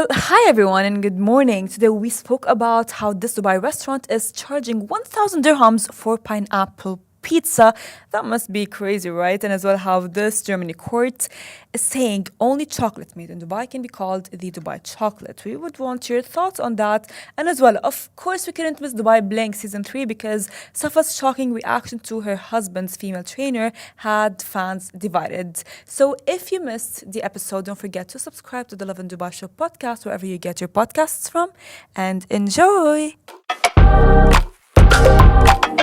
Well, hi everyone and good morning. Today we spoke about how this Dubai restaurant is charging 1,000 dirhams for pineapple pizza. That must be crazy, right? And as well how this Germany court is saying only chocolate made in Dubai can be called the Dubai chocolate. We would want your thoughts on that. And as well, of course, we couldn't miss Dubai Bling season 3 because Safa's shocking reaction to her husband's female trainer had fans divided. So if you missed the episode, don't forget to subscribe to the Lovin Dubai Show podcast wherever you get your podcasts from and enjoy.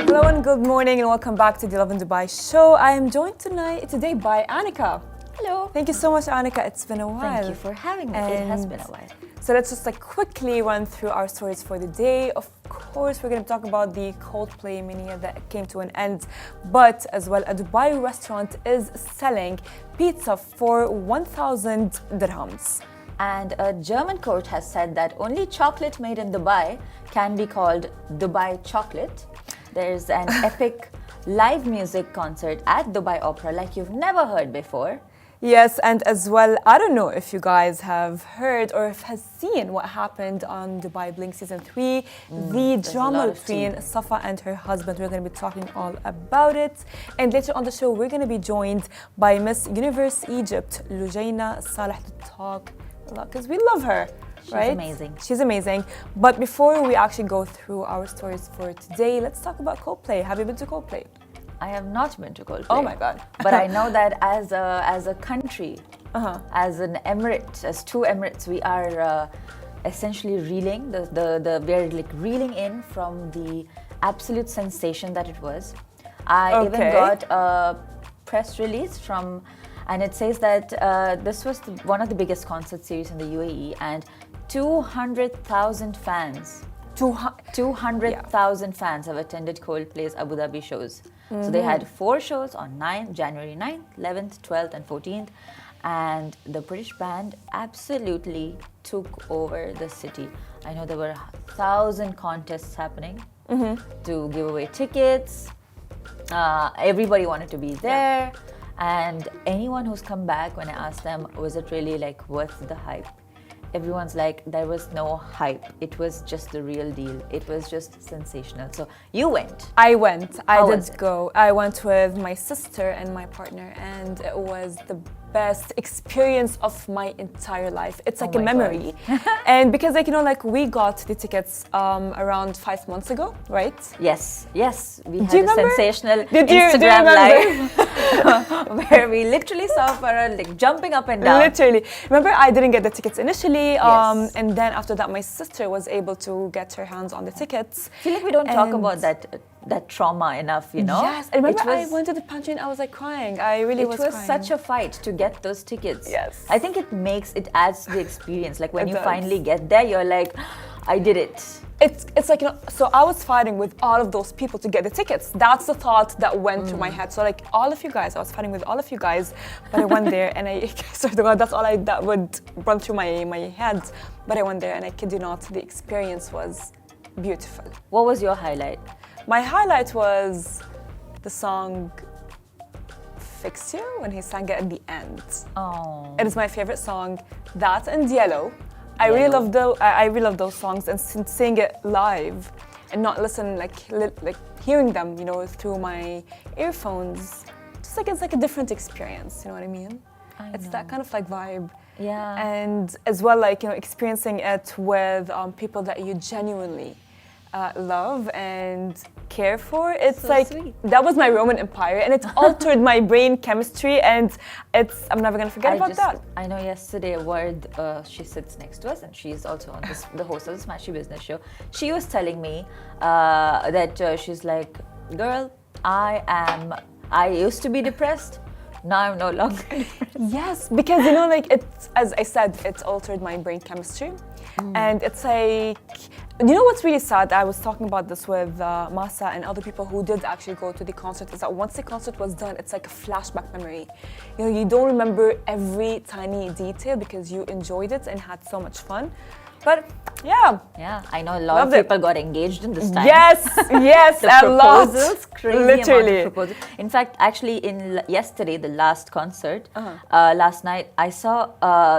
Hello and good morning and welcome back to the Lovin Dubai Show. I am joined today by Annika. Hello. Thank you so much, Annika. It's been a while. Thank you for having me. It has been a while. So let's just quickly run through our stories for the day. Of course, we're going to talk about the Coldplay mania that came to an end. But as well, a Dubai restaurant is selling pizza for 1,000 dirhams. And a German court has said that only chocolate made in Dubai can be called Dubai chocolate. There's an epic live music concert at Dubai Opera like you've never heard before. Yes, and as well, I don't know if you guys have heard or have seen what happened on Dubai Bling season 3. The drama between Safa and her husband. We're going to be talking all about it. And later on the show, we're going to be joined by Miss Universe Egypt, Logina, Salah, to talk a lot because we love her. Right? She's amazing. She's amazing. But before we actually go through our stories for today, let's talk about Coldplay. Have you been to Coldplay? I have not been to Coldplay. Oh my God. But I know that as a country, as an emirate, as two emirates, we are essentially reeling. We're like reeling in from the absolute sensation that it was. I even got a press release from, and it says that this was one of the biggest concert series in the UAE, and 200,000 fans. 200,000 fans have attended Coldplay's Abu Dhabi shows. So they had 4 shows on January 9th, 11th, 12th and 14th. And the British band absolutely took over the city. I know there were 1,000 contests happening to give away tickets. Everybody wanted to be there. And anyone who's come back, when I asked them, was it really worth the hype? Everyone's like, there was no hype. It was just the real deal. It was just sensational. So you went. I went. I did go. I went with my sister and my partner, and it was the best experience of my entire life. It's like a memory. And because we got the tickets around 5 months ago, right? Yes. We had a sensational Instagram live where we literally saw Farah jumping up and down. Literally. Remember, I didn't get the tickets initially, and then after that, my sister was able to get her hands on the tickets. I feel like we don't talk about that trauma enough, you know? Yes, I remember I went to the pantry and I was crying. I really was crying. It was such a fight to get those tickets. Yes. I think it adds to the experience. When you finally get there, you're like, I did it. It's so I was fighting with all of those people to get the tickets. That's the thought that went through my head. So all of you guys, I was fighting with all of you guys, but I went there and I swear to God, that's all that would run through my head. But I went there and I kid you not, the experience was beautiful. What was your highlight? My highlight was the song Fix You, when he sang it at the end. Oh. It is my favorite song. That and Yellow. I really love those songs, and seeing it live and not listen hearing them, through my earphones. Just it's a different experience, you know what I mean? It's that kind of vibe. Yeah. And as well experiencing it with people that you genuinely love and care for. It's so sweet. That was my Roman Empire, and it altered my brain chemistry, and I'm never gonna forget about that. I know yesterday Ward, she sits next to us, and she's also on the host of the Smashy Business Show. She was telling me that she's like, girl, I used to be depressed. Now I'm no longer depressed. Yes, because it's, as I said, it's altered my brain chemistry. And it's what's really sad? I was talking about this with Masa and other people who did actually go to the concert, is that once the concert was done, it's like a flashback memory. You don't remember every tiny detail because you enjoyed it and had so much fun. But yeah. Yeah, I know a lot Loved of it. people got engaged in this time. Yes, yes, The a lot. proposals, crazy Literally. amount of proposals. In fact, actually, yesterday, the last concert, last night, I saw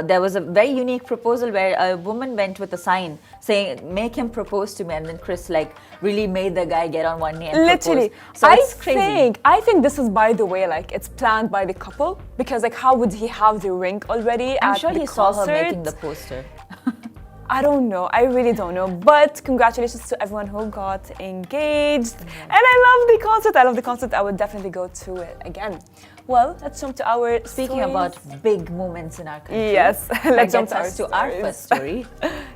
there was a very unique proposal where a woman went with a sign saying, "Make him propose to me," and then Chris like really made the guy get on one knee and Literally. propose. So it's crazy. I think this is, by the way, like it's planned by the couple, because like how would he have the ring already I'm at sure the he saw her concert? making the poster. I don't know. I really don't know. But congratulations to everyone who got engaged. And I love the concert. I love the concert. I would definitely go to it again. Well, let's jump to our Speaking stories. about big moments in our country. Yes, let's jump to our us to our first story.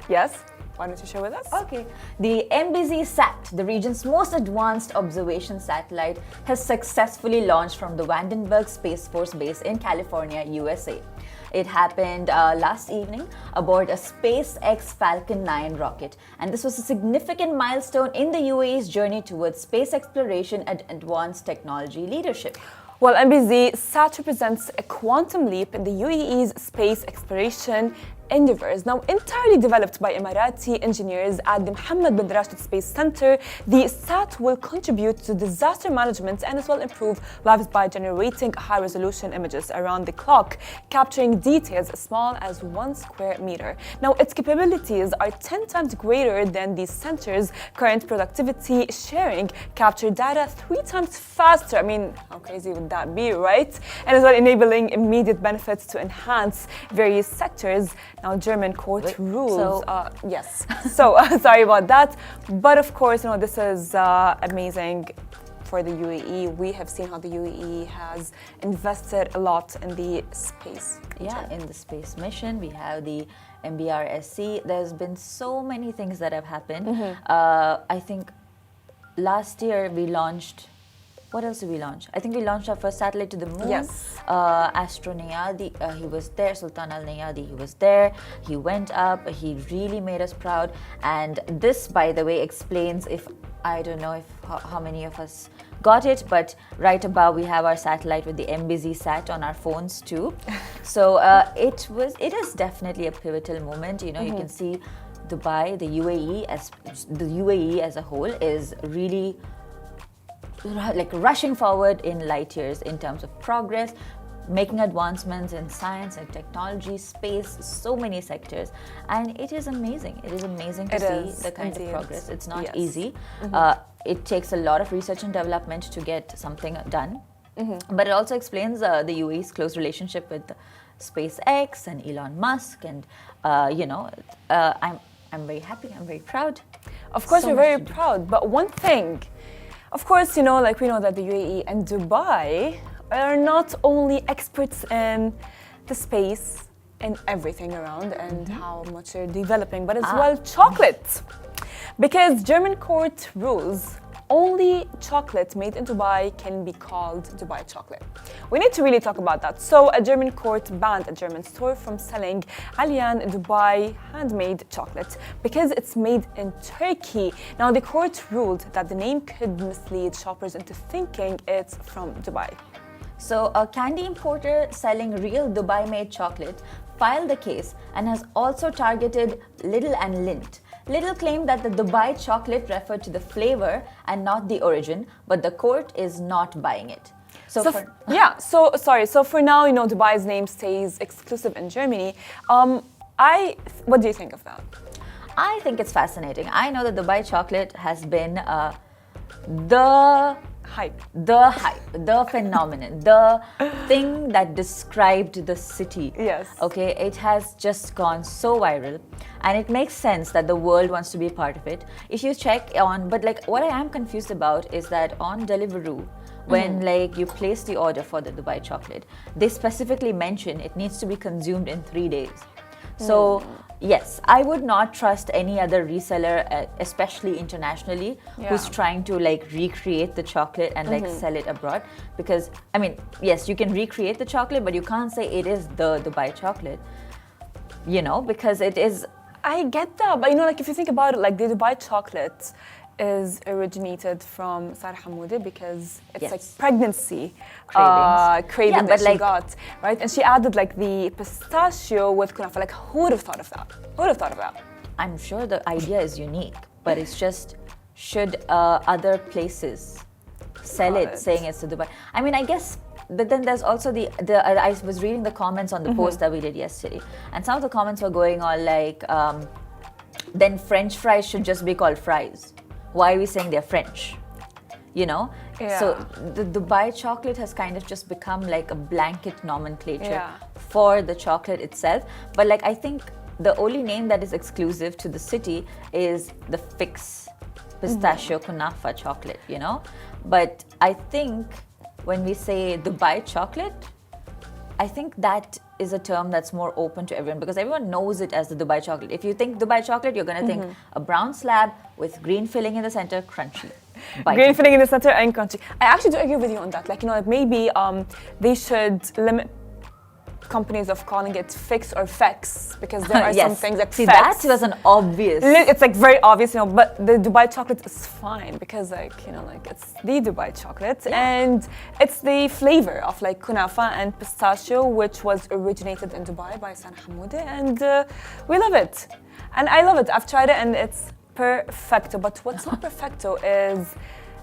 Yes. Why don't you share with us? Okay. The MBZ-SAT, the region's most advanced observation satellite, has successfully launched from the Vandenberg Space Force Base in California, USA. It happened last evening aboard a SpaceX Falcon 9 rocket, and this was a significant milestone in the UAE's journey towards space exploration and advanced technology leadership. Well, MBZ-SAT represents a quantum leap in the UAE's space exploration endeavors. Now, entirely developed by Emirati engineers at the Mohammed bin Rashid Space Center, the SAT will contribute to disaster management and as well improve lives by generating high-resolution images around the clock, capturing details as small as 1 square meter. Now, its capabilities are 10 times greater than the center's current productivity, sharing captured data 3 times faster. I mean, how crazy would that be, right? And as well enabling immediate benefits to enhance various sectors. Now, German court rules. Yes. So sorry about that. But of course, this is amazing for the UAE. We have seen how the UAE has invested a lot in the space. Yeah, in the space mission, we have the MBRSC. There's been so many things that have happened. I think last year we launched. What else did we launch? I think we launched our first satellite to the moon. Yes. Astro Nayadi, he was there. Sultan Al Nayadi, he was there. He went up. He really made us proud. And this, by the way, explains I don't know how many of us got it, but right above we have our satellite with the MBZ-SAT on our phones too. So it is definitely a pivotal moment. You can see Dubai, the UAE as a whole is really like rushing forward in light years in terms of progress, making advancements in science and technology, space, so many sectors, and it is amazing. It is amazing to see the kind of progress. It's not easy. It takes a lot of research and development to get something done, but it also explains the UAE's close relationship with SpaceX and Elon Musk, and I'm very happy. I'm very proud. Of course, we're very proud. But one thing. Of course, we know that the UAE and Dubai are not only experts in the space and everything around and how much they're developing, but as well chocolate. Because German court rules, only chocolate made in Dubai can be called Dubai chocolate. We need to really talk about that. So a German court banned a German store from selling Alian Dubai handmade chocolate because it's made in Turkey. Now the court ruled that the name could mislead shoppers into thinking it's from Dubai. So a candy importer selling real Dubai-made chocolate filed the case and has also targeted Lidl and Lindt. Lidl claimed that the Dubai chocolate referred to the flavor and not the origin, but the court is not buying it. So for now, Dubai's name stays exclusive in Germany. What do you think of that? I think it's fascinating. I know that Dubai chocolate has been the hype, the phenomenon, the thing that described the city. Yes. Okay, it has just gone so viral, and it makes sense that the world wants to be part of it. If you check on, but like what I am confused about is that on Deliveroo, when you place the order for the Dubai chocolate, they specifically mention it needs to be consumed in 3 days. So yes, I would not trust any other reseller, especially internationally, who's trying to recreate the chocolate and sell it abroad. Because I mean, yes, you can recreate the chocolate, but you can't say it is the Dubai chocolate. Because it is. I get that, but if you think about it, the Dubai chocolate is originated from Sarah Hamoudi because it's pregnancy craving that she got, right? And she added the pistachio with kunafa. Who would have thought of that? Who would have thought of that? I'm sure the idea is unique, but it's just, should other places sell Got it, it. saying it's to Dubai? I mean, I guess, but then there's also I was reading the comments on the post that we did yesterday, and some of the comments were going on like, then French fries should just be called fries. Why are we saying they're French? You know? Yeah. So the Dubai chocolate has kind of just become like a blanket nomenclature Yeah. for the chocolate itself. But like, I think the only name that is exclusive to the city is the Fix pistachio kunafa chocolate, you know? But I think when we say Dubai chocolate, I think that is a term that's more open to everyone because everyone knows it as the Dubai chocolate. If you think Dubai chocolate, you're going to think a brown slab with green filling in the center, crunchy. Green filling in the center and crunchy. I actually do agree with you on that. Like, you know, like maybe they should limit companies of calling it Fix or Fex because there are some things like See, Fex. that was an obvious. It's like very obvious, you know, but the Dubai chocolate is fine because like, you know, like it's the Dubai chocolate and it's the flavor of like kunafa and pistachio, which was originated in Dubai by San Hamoudi, and we love it. And I love it. I've tried it and it's perfecto. But what's not perfecto is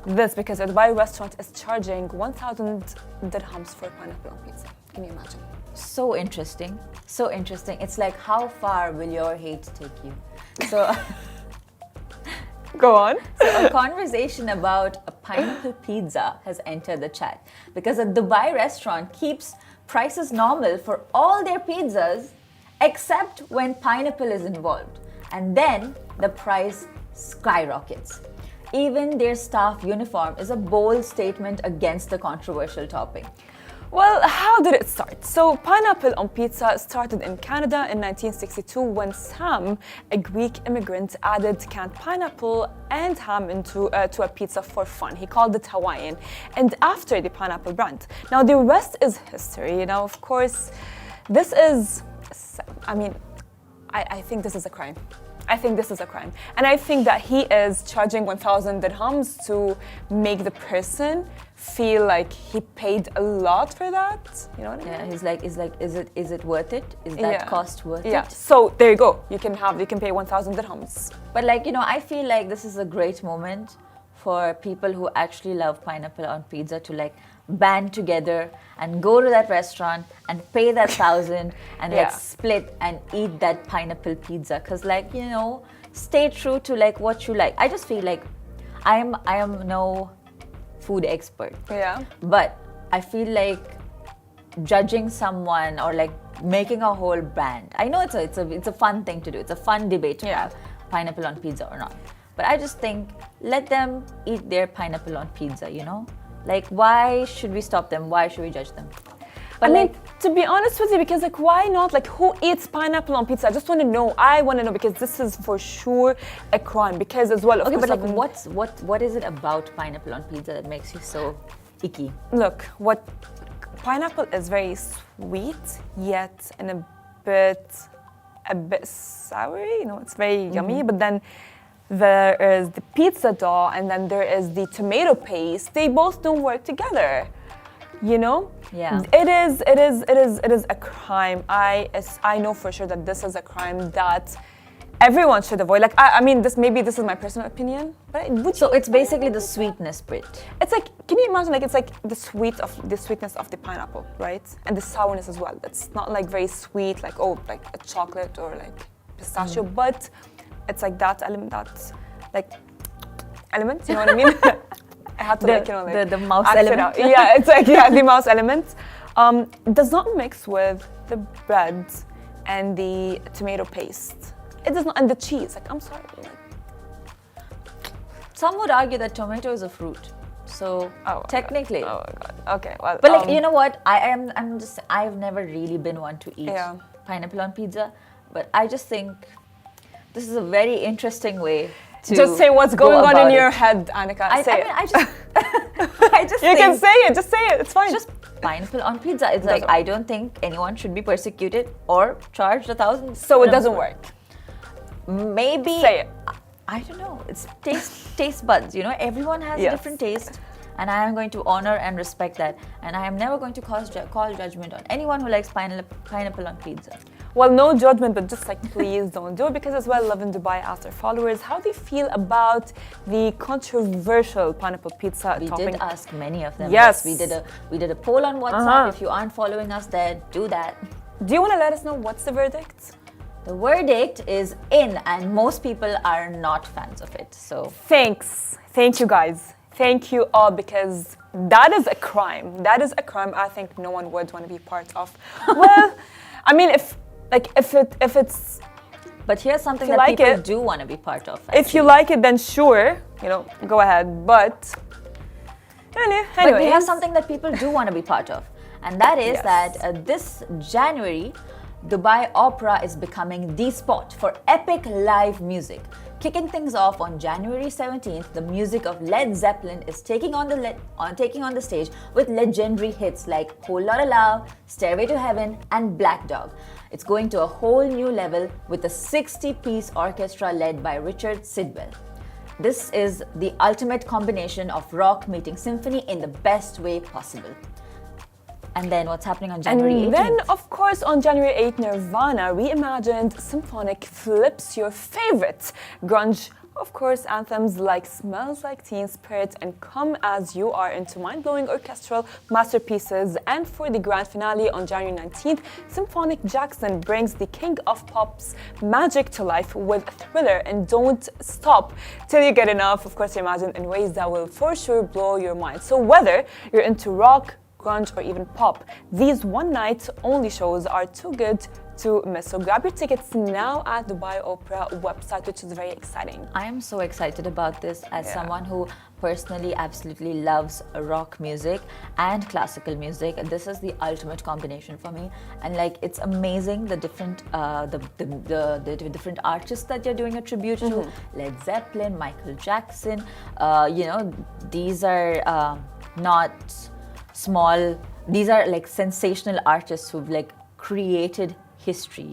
this, because a Dubai restaurant is charging 1,000 dirhams for pineapple on pizza. Can you imagine? So interesting. So interesting. It's like, how far will your hate take you? So, Go on. so a conversation about a pineapple pizza has entered the chat because a Dubai restaurant keeps prices normal for all their pizzas except when pineapple is involved. And then the price skyrockets. Even their staff uniform is a bold statement against the controversial topping. Well, how did it start? So, pineapple on pizza started in Canada in 1962 when Sam, a Greek immigrant, added canned pineapple and ham to a pizza for fun. He called it Hawaiian, and after the pineapple brand. Now, the rest is history. You know, of course, this is, I mean, I think this is a crime. I think this is a crime. And I think that he is charging 1,000 dirhams to make the person feel like he paid a lot for that. You know what I mean? Yeah, he's like, is it worth it? Is that cost worth Yeah. it? So there you go. You can pay 1,000 dirhams. But like, you know, I feel like this is a great moment for people who actually love pineapple on pizza to like band together and go to that restaurant and pay that 1,000 and let's split and eat that pineapple pizza. Cause like, you know, stay true to like what you like. I just feel like I am no food expert. Yeah. But I feel like judging someone or like making a whole brand. I know it's a fun thing to do. It's a fun debate to have, pineapple on pizza or not. But I just think let them eat their pineapple on pizza, you know? Like, why should we stop them? Why should we judge them? But I mean, to be honest with you, because like, why not? Like, who eats pineapple on pizza? I just want to know. I want to know because this is for sure a crime. Because as well, of okay, course, but like, what is it about pineapple on pizza that makes you so icky? Look, what pineapple is very sweet, yet in a bit sour. You know, it's very yummy. But then there is the pizza dough, and then there is the tomato paste. They both don't work together. You know? Yeah. It is a crime. I know for sure that this is a crime that everyone should avoid. Like, I mean, this is my personal opinion, but So it's basically the sweetness bit. it's like, can you imagine? Like, it's like the sweetness of the pineapple, right? And the sourness as well. It's not like very sweet, like like a chocolate or like pistachio, but it's like that element, you know what I mean? I had to the mouse act it element. out. Yeah, it's like the mouse element. Does not mix with the bread and the tomato paste. It does not, and the cheese. Like, I'm sorry. Some would argue that tomato is a fruit. So technically. Oh my god. Okay. Well. But like, you know what? I've never really been one to eat pineapple on pizza, but I just think this is a very interesting way to just say what's go going on in about your it. head, Annika. I just You can say it. Just say it. It's fine. just pineapple on pizza. It's like, I don't think anyone should be persecuted or charged 1,000. So it doesn't work. Maybe. Say it. I don't know. It's taste buds. You know, everyone has a different taste, and I am going to honor and respect that. And I am never going to call judgment on anyone who likes pineapple on pizza. Well, no judgment, but just like please don't do it, because as well, Lovin Dubai asked their followers, how do you feel about the controversial pineapple pizza We topping? did ask many of them. Yes. We did a poll on WhatsApp. If you aren't following us there, do that. Do you want to let us know what's the verdict? The verdict is in, and most people are not fans of it. So Thanks. Thank you, guys. Thank you all, because that is a crime. That is a crime I think no one would want to be part of. Well, I mean, if it's but here's something If you that like people it- do want to be part of. if you actually. like it, then sure, go ahead. But anyway, But we have something that people do want to be part of. And that is Yes. that this January, Dubai Opera is becoming the spot for epic live music. Kicking things off on January 17th, the music of Led Zeppelin is taking on the stage with legendary hits like Whole Lotta Love, Stairway to Heaven, and Black Dog. It's going to a whole new level with a 60-piece orchestra led by Richard Sidwell. This is the ultimate combination of rock meeting symphony in the best way possible. And then what's happening on January 18th? And then, of course, on January 8th, Nirvana reimagined symphonic flips your favorite grunge, of course, anthems like Smells Like Teen Spirit and Come As You Are into mind-blowing orchestral masterpieces. And for the grand finale on January 19th, Symphonic Jackson brings the king of pop's magic to life with Thriller and Don't Stop Till You Get Enough. Of course, reimagined in ways that will for sure blow your mind. So whether you're into rock, grunge, or even pop, these one-night only shows are too good to miss. So grab your tickets now at Dubai Opera website, which is very exciting. I am so excited about this as someone who personally absolutely loves rock music and classical music. This is the ultimate combination for me, and like it's amazing the different the different artists that you're doing a tribute to. Led Zeppelin, Michael Jackson. These are not small. These are like sensational artists who've like created history.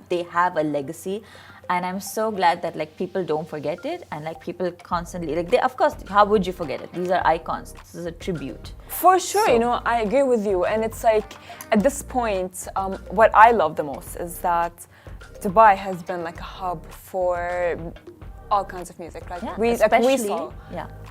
They have a legacy, and I'm so glad that like people don't forget it, and like people constantly of course, how would you forget it? These are icons. This is a tribute. For sure, I agree with you, and it's like at this point, what I love the most is that Dubai has been like a hub for all kinds of music. We saw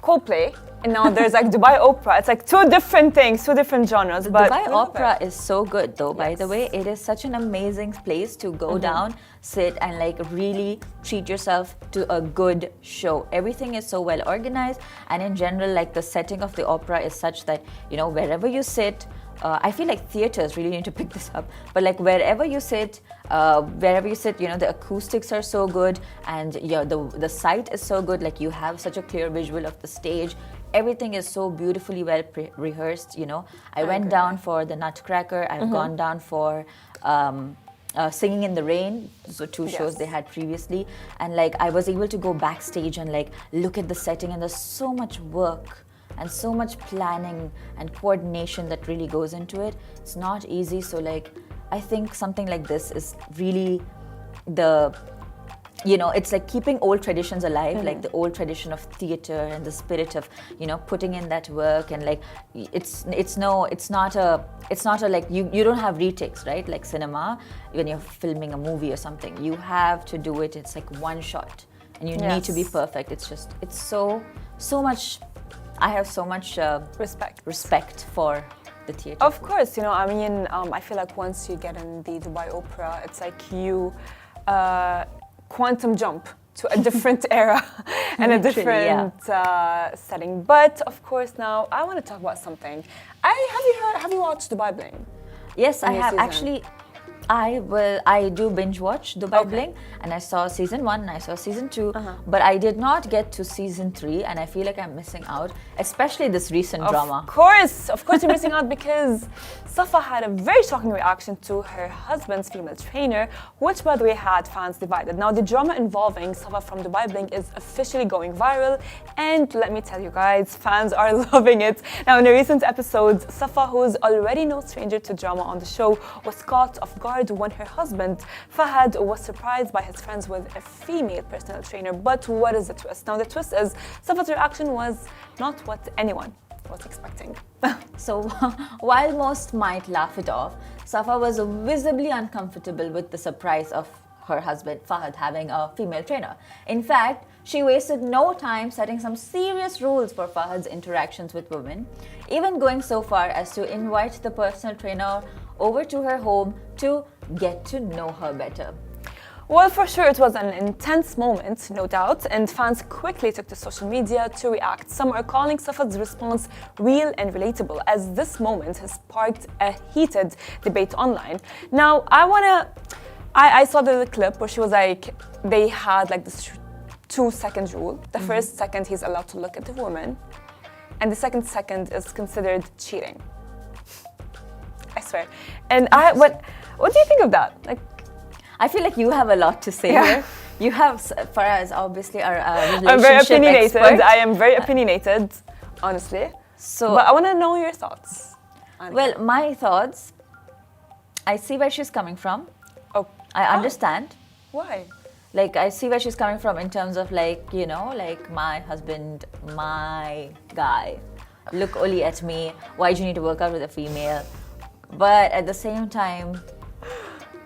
Coldplay, and now there's like Dubai Opera. It's like two different things, two different genres. But Dubai Opera is so good though, by the way. It is such an amazing place to go down, sit, and like really treat yourself to a good show. Everything is so well organized, and in general, like the setting of the opera is such that, wherever you sit, I feel like theaters really need to pick this up, but like wherever you sit, the acoustics are so good, and the sight is so good. Like you have such a clear visual of the stage. Everything is so beautifully well rehearsed. I went down for the Nutcracker. I've gone down for Singing in the Rain, so two shows they had previously, and like I was able to go backstage and like look at the setting, and there's so much work and so much planning and coordination that really goes into it. It's not easy. So like I think something like this is really it's like keeping old traditions alive, like the old tradition of theater and the spirit of putting in that work, and like it's not a like you don't have retakes, right? Like cinema, when you're filming a movie or something, you have to do it. It's like one shot, and you need to be perfect. It's so much. I have so much respect for the theater. Of course, I feel like once you get in the Dubai Opera, it's like you quantum jump to a different era and a different setting. But of course, now I want to talk about something. Have you watched Dubai Bling? Yes, I have. Actually, I do binge watch Dubai Bling, and I saw season 1 and I saw season 2, but I did not get to season 3, and I feel like I'm missing out, especially this recent drama. Of course you're missing out, because Safa had a very shocking reaction to her husband's female trainer, which by the way had fans divided. Now the drama involving Safa from Dubai Bling is officially going viral, and let me tell you guys, fans are loving it. Now in a recent episode, Safa, who's already no stranger to drama on the show, was caught off guard when her husband Fahad was surprised by his friends with a female personal trainer. But what is the twist? Now the twist is Safa's reaction was not what anyone was expecting. So, while most might laugh it off, Safa was visibly uncomfortable with the surprise of her husband Fahad having a female trainer. In fact, she wasted no time setting some serious rules for Fahad's interactions with women, even going so far as to invite the personal trainer over to her home to get to know her better. Well, for sure, it was an intense moment, no doubt, and fans quickly took to social media to react. Some are calling Safa's response real and relatable, as this moment has sparked a heated debate online. Now, I saw the clip where she was like, they had like this 2-second rule. The first second he's allowed to look at the woman, and the second is considered cheating. I swear. And what do you think of that? Like, I feel like you have a lot to say here. You have, Faraz, obviously, our relationship I'm very opinionated. expert. I am very opinionated, honestly. But I want to know your thoughts. Annika. Well, my thoughts, I see where she's coming from. Oh, I understand. why? Like, I see where she's coming from in terms of, like, you know, like, my husband, my guy, look only at me. Why do you need to work out with a female? But at the same time,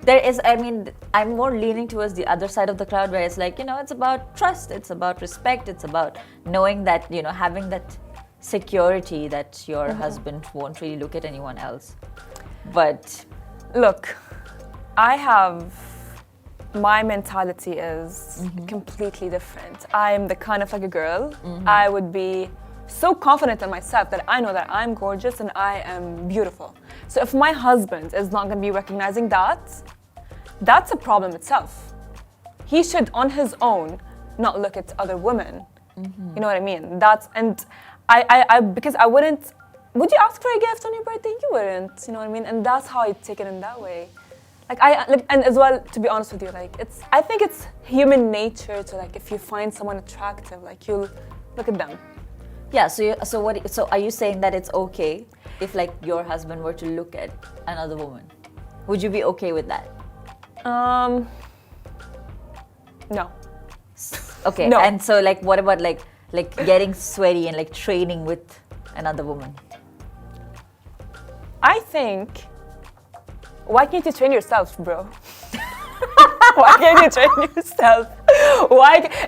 there is, I mean, I'm more leaning towards the other side of the crowd where it's like, you know, it's about trust, it's about respect, it's about knowing that, you know, having that security that your husband won't really look at anyone else. But Look, my mentality is completely different. I'm the kind of like a girl. I would be so confident in myself that I know that I'm gorgeous and I am beautiful. So if my husband is not going to be recognizing that, that's a problem itself. He should, on his own, not look at other women. You know what I mean? Because I wouldn't. Would you ask for a gift on your birthday? You wouldn't. You know what I mean? And that's how I take it in that way. And as well, to be honest with you, like I think it's human nature to like if you find someone attractive, like you'll look at them. yeah, so are you saying that it's okay if like your husband were to look at another woman? Would you be okay with that? No. Okay. No. And so like what about like getting sweaty and like training with another woman? I think. Why can't you train yourself, bro? Why can't you train yourself?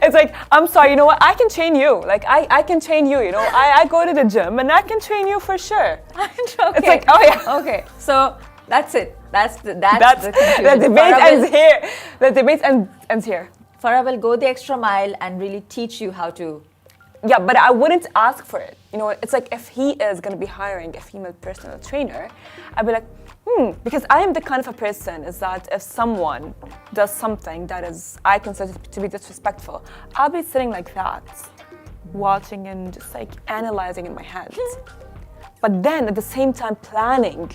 It's like, I'm sorry, you know what? I can train you. Like, I can train you, you know? I go to the gym and I can train you for sure. Okay. It's like, oh yeah. Okay. So that's it. That's the conclusion. The debate ends here. The debate ends here. Farah will go the extra mile and really teach you how to. Yeah, but I wouldn't ask for it. You know, it's like if he is going to be hiring a female personal trainer, I'd be like, because I am the kind of a person is that if someone does something that is I consider to be disrespectful, I'll be sitting like that, watching and just like analyzing in my head. But then at the same time planning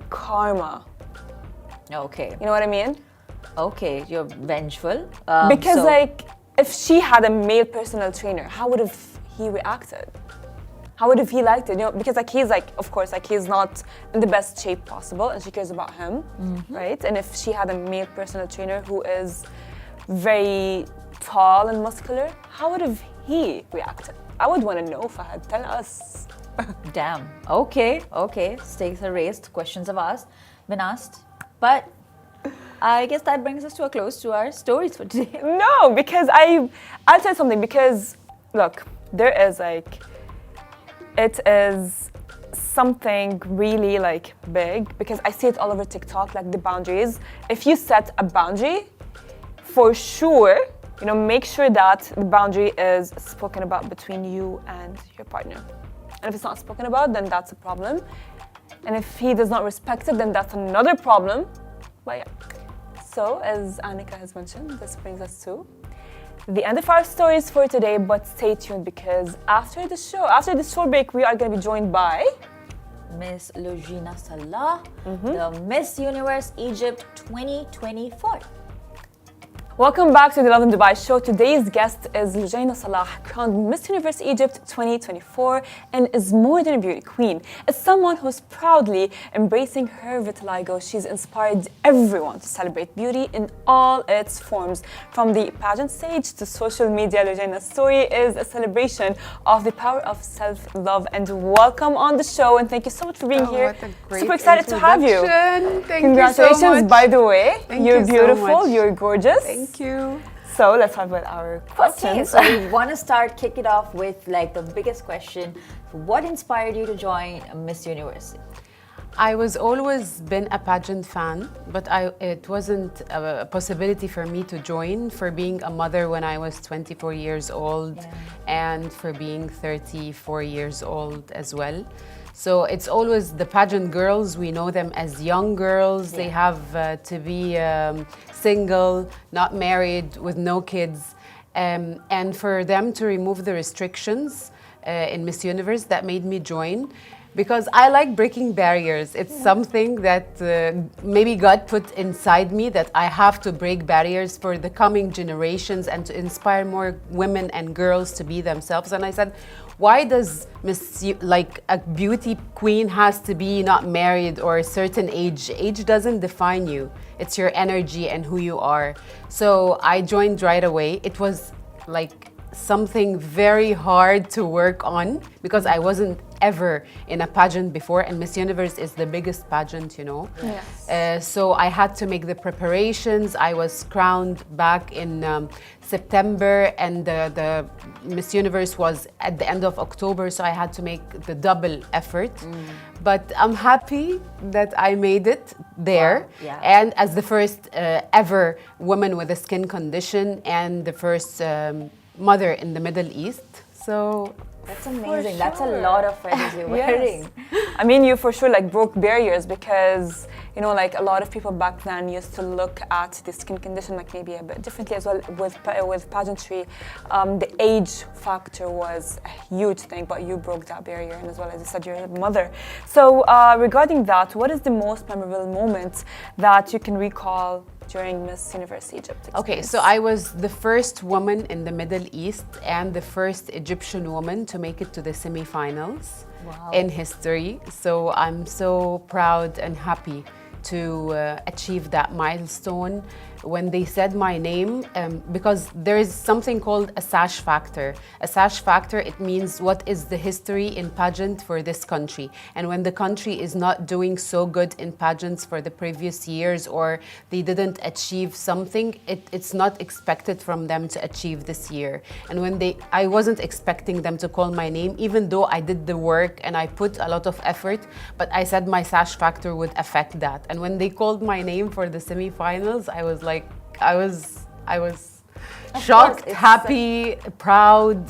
karma. Okay. You know what I mean? Okay, you're vengeful. Because like if she had a male personal trainer, how would have he reacted? How would have he liked it? You know, because like he's like, of course, like he's not in the best shape possible, and she cares about him, right? And if she had a male personal trainer who is very tall and muscular, how would have he reacted? I would want to know, Fahad. Tell us. Damn. Okay. Stakes are raised. Questions have been asked. But I guess that brings us to a close to our stories for today. No, because I'll tell you something. Because look, there is like. It is something really like big because I see it all over TikTok, like the boundaries. If you set a boundary, for sure, you know, make sure that the boundary is spoken about between you and your partner. And if it's not spoken about, then that's a problem. And if he does not respect it, then that's another problem. But yeah. So, as Annika has mentioned, this brings us to the end of our stories for today, but stay tuned because after this short break, we are going to be joined by Miss Logina Salah, the Miss Universe Egypt 2024. Welcome back to the Lovin Dubai show. Today's guest is Logina Salah, crowned Miss Universe Egypt 2024 and is more than a beauty queen. As someone who's proudly embracing her vitiligo, she's inspired everyone to celebrate beauty in all its forms. From the pageant stage to social media, Logina's story is a celebration of the power of self-love. And welcome on the show, and thank you so much for being here. What a great Super excited to have you. Thank Congratulations, you so much. by the way. Thank You're you so beautiful, much. you're gorgeous. Thank you. So let's talk about our Okay, questions. so we want to kick it off with like the biggest question. What inspired you to join Miss Universe? I was always been a pageant fan, but it wasn't a possibility for me to join for being a mother when I was 24 years old and for being 34 years old as well. So it's always the pageant girls, we know them as young girls. They have to be single, not married, with no kids. And for them to remove the restrictions in Miss Universe, that made me join. Because I like breaking barriers. It's something that maybe God put inside me, that I have to break barriers for the coming generations and to inspire more women and girls to be themselves. And I said, why does like a beauty queen has to be not married or a certain age? Age doesn't define you. It's your energy and who you are. So I joined right away. It was like something very hard to work on because I wasn't ever in a pageant before, and Miss Universe is the biggest pageant, you know. Yes. So I had to make the preparations. I was crowned back in September, and the Miss Universe was at the end of October, so I had to make the double effort. But I'm happy that I made it there, and as the first ever woman with a skin condition and the first mother in the Middle East. So That's amazing. That's a lot of feathers you're wearing. I mean, you for sure like broke barriers because, you know, like a lot of people back then used to look at the skin condition like maybe a bit differently as well with pageantry. The age factor was a huge thing, but you broke that barrier, and as well as you said, you're a mother. So regarding that, what is the most memorable moment that you can recall during Miss Universe Egypt experience? Okay, so I was the first woman in the Middle East and the first Egyptian woman to make it to the semifinals in history. So I'm so proud and happy to achieve that milestone. When they said my name, because there is something called a sash factor. A sash factor, it means what is the history in pageant for this country. And when the country is not doing so good in pageants for the previous years, or they didn't achieve something, it's not expected from them to achieve this year. And when I wasn't expecting them to call my name, even though I did the work and I put a lot of effort, but I said my sash factor would affect that. And when they called my name for the semifinals, I was like, I was shocked, happy, proud,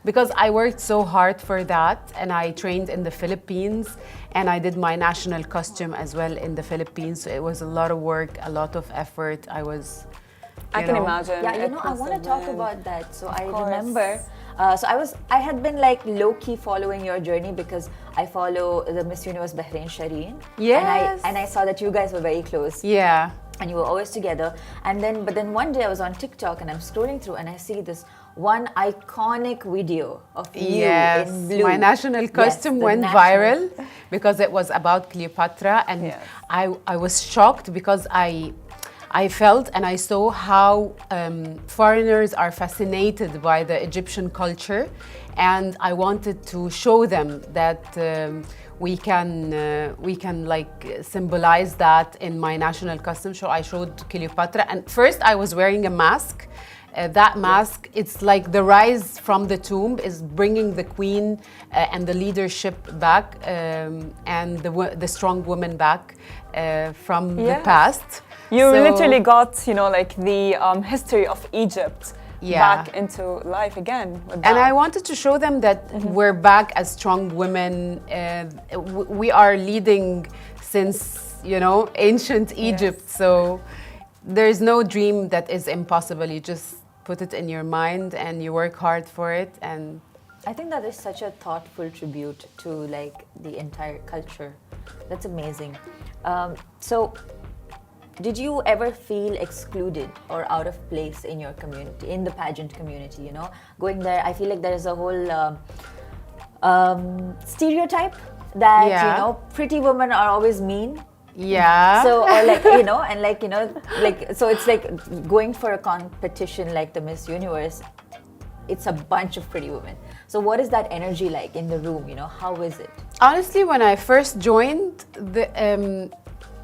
because I worked so hard for that, and I trained in the Philippines, and I did my national costume as well in the Philippines. So it was a lot of work, a lot of effort. I can imagine. Yeah, you know, I want to talk about that. So I remember, I had been like low-key following your journey because I follow the Miss Universe Bahrain Shireen. Yes. And I saw that you guys were very close. Yeah. And you were always together. But then one day I was on TikTok and I'm scrolling through and I see this one iconic video of you in blue. My national costume went viral because it was about Cleopatra, and I was shocked because I felt and I saw how foreigners are fascinated by the Egyptian culture, and I wanted to show them that we can like symbolize that in my national costume. So I showed Cleopatra, and first I was wearing a mask. That mask, it's like the rise from the tomb is bringing the queen and the leadership back, and the strong woman back from the past. You literally got, you know, like the history of Egypt back into life again. With that. And I wanted to show them that we're back as strong women. We are leading since, you know, ancient Egypt. So there's no dream that is impossible. You just put it in your mind and you work hard for it. And I think that is such a thoughtful tribute to like the entire culture. That's amazing. So did you ever feel excluded or out of place in your community, in the pageant community? You know, going there, I feel like there is a whole stereotype that Yeah. you know, pretty women are always mean. Yeah. So, or like, you know, and like, you know, like, so it's like going for a competition like the Miss Universe, it's a bunch of pretty women. So what is that energy like in the room, you know, how is it? Honestly, when I first joined,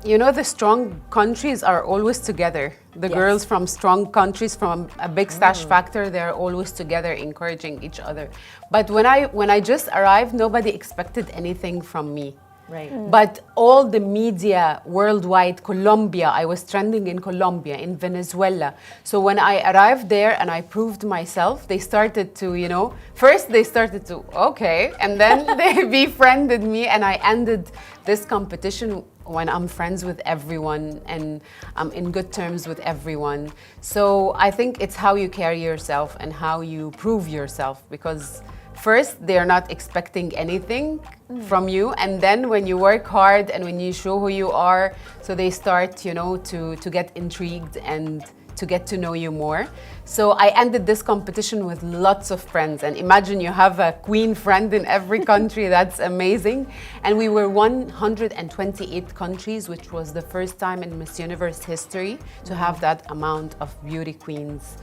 you know, the strong countries are always together. The Yes. girls from strong countries, from a big stash factor, they're always together, encouraging each other. But when I just arrived, nobody expected anything from me. Right. But all the media worldwide, Colombia, I was trending in Colombia, in Venezuela. So when I arrived there and I proved myself, they started to, you know, first they started to, okay, and then they befriended me, and I ended this competition when I'm friends with everyone and I'm in good terms with everyone. So I think it's how you carry yourself and how you prove yourself, because first, they are not expecting anything from you, and then when you work hard and when you show who you are, so they start, you know, to get intrigued and to get to know you more. So I ended this competition with lots of friends, and imagine you have a queen friend in every country. That's amazing. And we were 128 countries, which was the first time in Miss Universe history to have that amount of beauty queens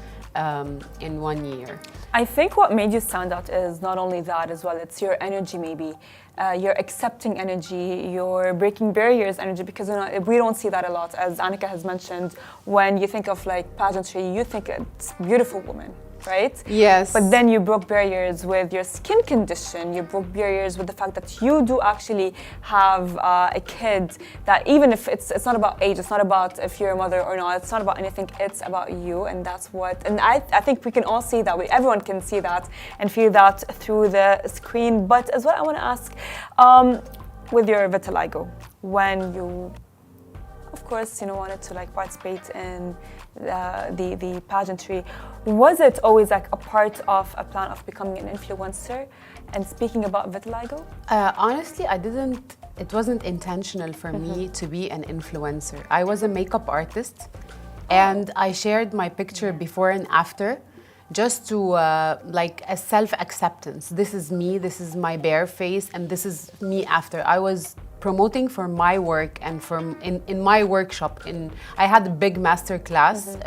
in 1 year. I think what made you stand out is not only that as well, it's your energy maybe. Your accepting energy, your breaking barriers energy, because you know, we don't see that a lot. As Annika has mentioned, when you think of like pageantry, you think it's beautiful women, right? Yes. But then you broke barriers with your skin condition, you broke barriers with the fact that you do actually have a kid, that even if it's not about age, it's not about if you're a mother or not, it's not about anything, it's about you. And that's what, and I think we can all see that, everyone can see that and feel that through the screen. But as well, I want to ask, with your vitiligo, when you, of course, you know, wanted to like participate in the pageantry, was it always like a part of a plan of becoming an influencer? And speaking about vitiligo, Honestly, it wasn't intentional for me to be an influencer. I was a makeup artist, and I shared my picture before and after, just to like a self-acceptance. This is me, this is my bare face, and this is me after. I was promoting for my work and in my workshop. I had a big master class,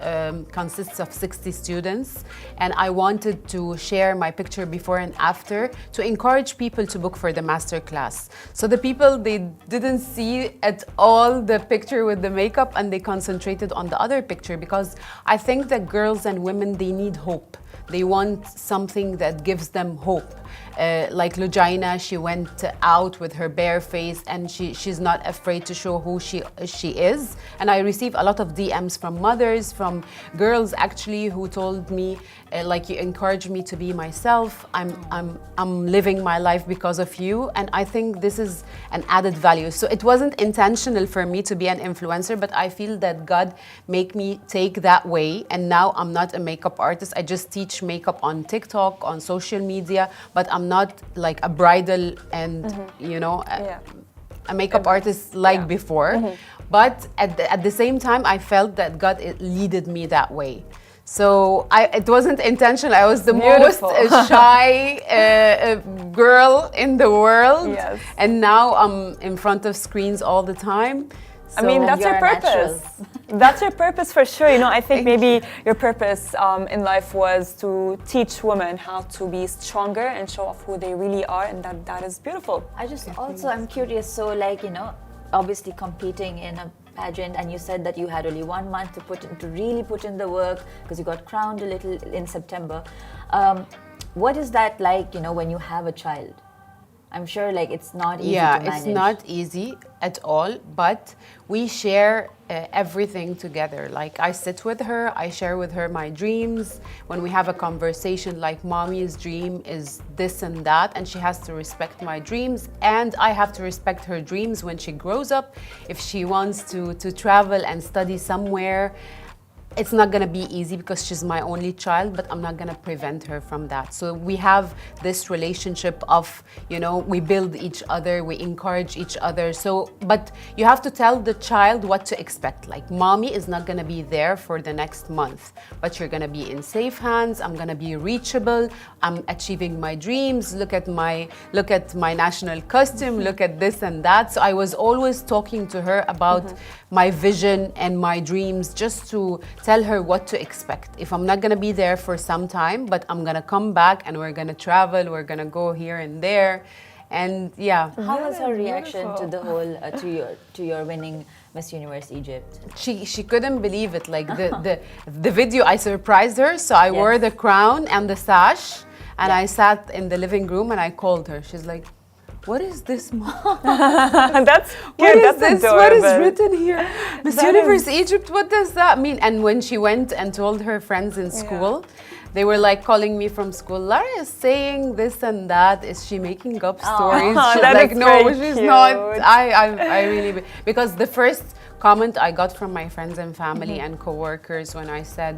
consists of 60 students, and I wanted to share my picture before and after to encourage people to book for the master class. So the people, they didn't see at all the picture with the makeup, and they concentrated on the other picture, because I think that girls and women, they need hope. They want something that gives them hope. Like Logina, she went out with her bare face, and she's not afraid to show who she is. And I receive a lot of DMs from mothers, from girls actually, who told me, like, you encourage me to be myself. I'm living my life because of you, and I think this is an added value. So it wasn't intentional for me to be an influencer, but I feel that God made me take that way, and now I'm not a makeup artist. I just teach makeup on TikTok, on social media, but I'm not like a bridal and you know a makeup artist like before. But at the same time, I felt that God leaded me that way. So it wasn't intentional. I was the Beautiful. most shy girl in the world, Yes. and now I'm in front of screens all the time. I mean, that's you're your a natural. purpose. That's your purpose for sure. You know, I think maybe your purpose in life was to teach women how to be stronger and show off who they really are, and that is beautiful. I'm curious, so like, you know, obviously competing in a pageant, and you said that you had only 1 month to really put in the work, because you got crowned a little in September. What is that like, you know, when you have a child? I'm sure like it's not easy to manage. Yeah, it's not easy at all, but we share everything together. Like, I sit with her, I share with her my dreams. When we have a conversation, like, mommy's dream is this and that, and she has to respect my dreams, and I have to respect her dreams when she grows up. If she wants to travel and study somewhere, it's not gonna be easy because she's my only child, but I'm not gonna prevent her from that. So we have this relationship of, you know, we build each other, we encourage each other. So, but you have to tell the child what to expect. Like, mommy is not gonna be there for the next month, but you're gonna be in safe hands. I'm gonna be reachable. I'm achieving my dreams. Look at my national costume. Look at this and that. So I was always talking to her about my vision and my dreams, just to tell her what to expect. If I'm not gonna be there for some time, but I'm gonna come back and we're gonna travel, we're gonna go here and there. And yeah. How was her reaction beautiful. to the whole, to your winning Miss Universe Egypt? She couldn't believe it. Like the video, I surprised her. So I wore the crown and the sash, and I sat in the living room and I called her. She's like, "What is this, Mom? That's What cute. is That's this? adorable. What is written here? Miss Universe Egypt, what does that mean?" And when she went and told her friends in school, they were like calling me from school, "Lara is saying this and that. Is she making up stories?" She's That like, is "No, very she's cute. not." I really, because the first comment I got from my friends and family and co-workers when I said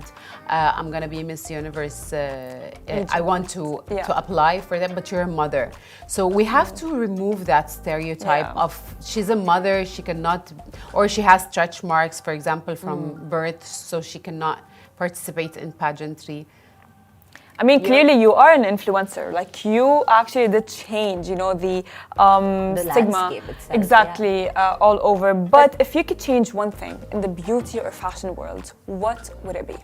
I'm gonna be Miss Universe, I want to apply for that, but you're a mother. So we have to remove that stereotype of she's a mother, she cannot, or she has stretch marks, for example, from birth, so she cannot participate in pageantry. I mean, clearly you are an influencer. Like, you actually did change, you know, the stigma. Landscape itself, exactly, all over. But if you could change one thing in the beauty or fashion world, what would it be?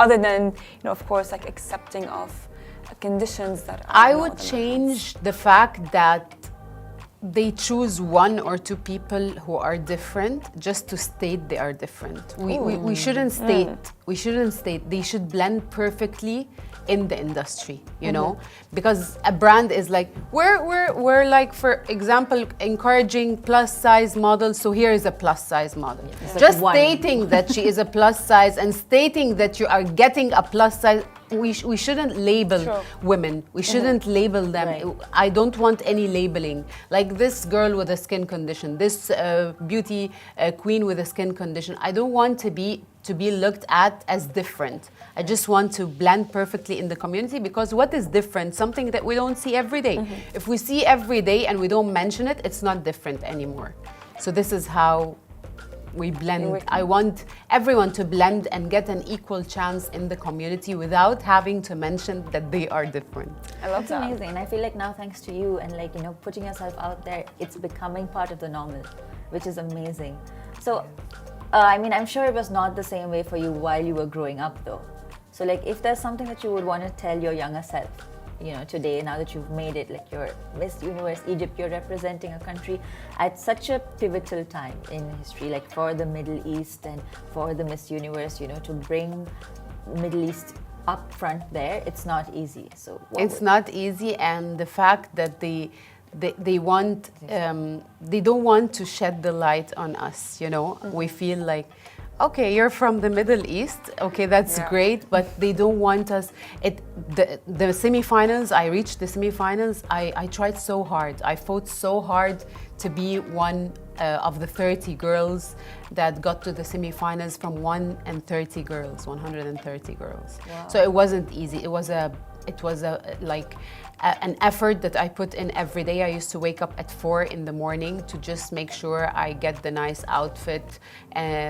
Other than, you know, of course, like accepting of conditions that I would change the fact that they choose one or two people who are different just to state they are different. We shouldn't state. We shouldn't state. They should blend perfectly in the industry, you know, because a brand is like, we're like, for example, encouraging plus size models. So here is a plus size model. Just stating that she is a plus size and stating that you are getting a plus size. We shouldn't label women. We shouldn't label them. Right. I don't want any labeling. Like this girl with a skin condition, this beauty queen with a skin condition. I don't want to be looked at as different. I just want to blend perfectly in the community, because what is different? Something that we don't see every day. If we see every day and we don't mention it, it's not different anymore. So this is how we blend. I want everyone to blend and get an equal chance in the community without having to mention that they are different. I love That's that. amazing. And I feel like now, thanks to you and, like, you know, putting yourself out there, it's becoming part of the normal, which is amazing. So, I mean, I'm sure it was not the same way for you while you were growing up, though. So, like, if there's something that you would want to tell your younger self, you know, today, now that you've made it, like you're Miss Universe Egypt, you're representing a country at such a pivotal time in history, like for the Middle East and for the Miss Universe, you know, to bring Middle East up front there, it's not easy. So it's not easy, and the fact that they want they don't want to shed the light on us, you know. We feel like, okay, you're from the Middle East, okay, that's great, but they don't want us. The semifinals, I reached the semifinals, I tried so hard, I fought so hard to be one of the 30 girls that got to the semifinals from 130 girls, 130 girls. Wow. So it wasn't easy. It was an effort that I put in every day. I used to wake up at 4 in the morning to just make sure I get the nice outfit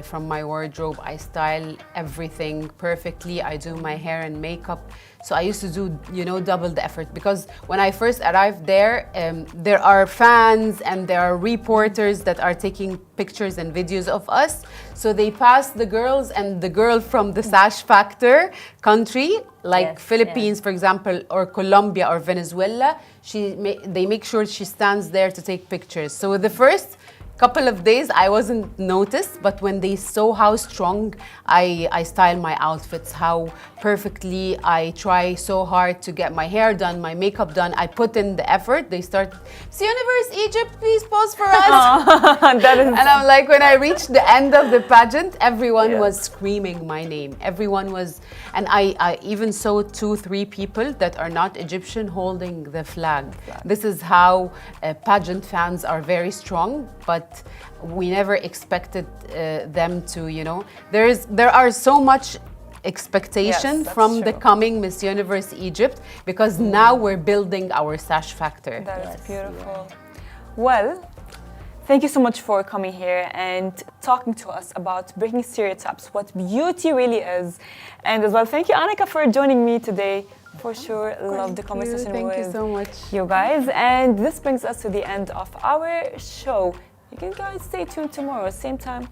from my wardrobe. I style everything perfectly. I do my hair and makeup. So I used to do, you know, double the effort, because when I first arrived there, there are fans and there are reporters that are taking pictures and videos of us. So they pass the girls, and the girl from the Sash Factor country, like Philippines, for example, or Colombia or Venezuela, they make sure she stands there to take pictures. So the first couple of days I wasn't noticed, but when they saw how strong I style my outfits, how perfectly I try so hard to get my hair done, my makeup done, I put in the effort, they start, "Miss Universe Egypt, please pose for us." And I'm like, when I reached the end of the pageant, everyone was screaming my name. Everyone was, and I even saw 2-3 people that are not Egyptian holding the flag. This is how pageant fans are very strong, but we never expected them to, you know. There are so much expectation Yes, that's from the true. coming Miss Universe Egypt, because now we're building our sash factor. That is Yes, beautiful. Well, thank you so much for coming here and talking to us about breaking stereotypes, what beauty really is. And as well, thank you, Annika, for joining me today. For sure, love the conversation Thank you with so much. you guys. And this brings us to the end of our show. You can guys stay tuned tomorrow, same time,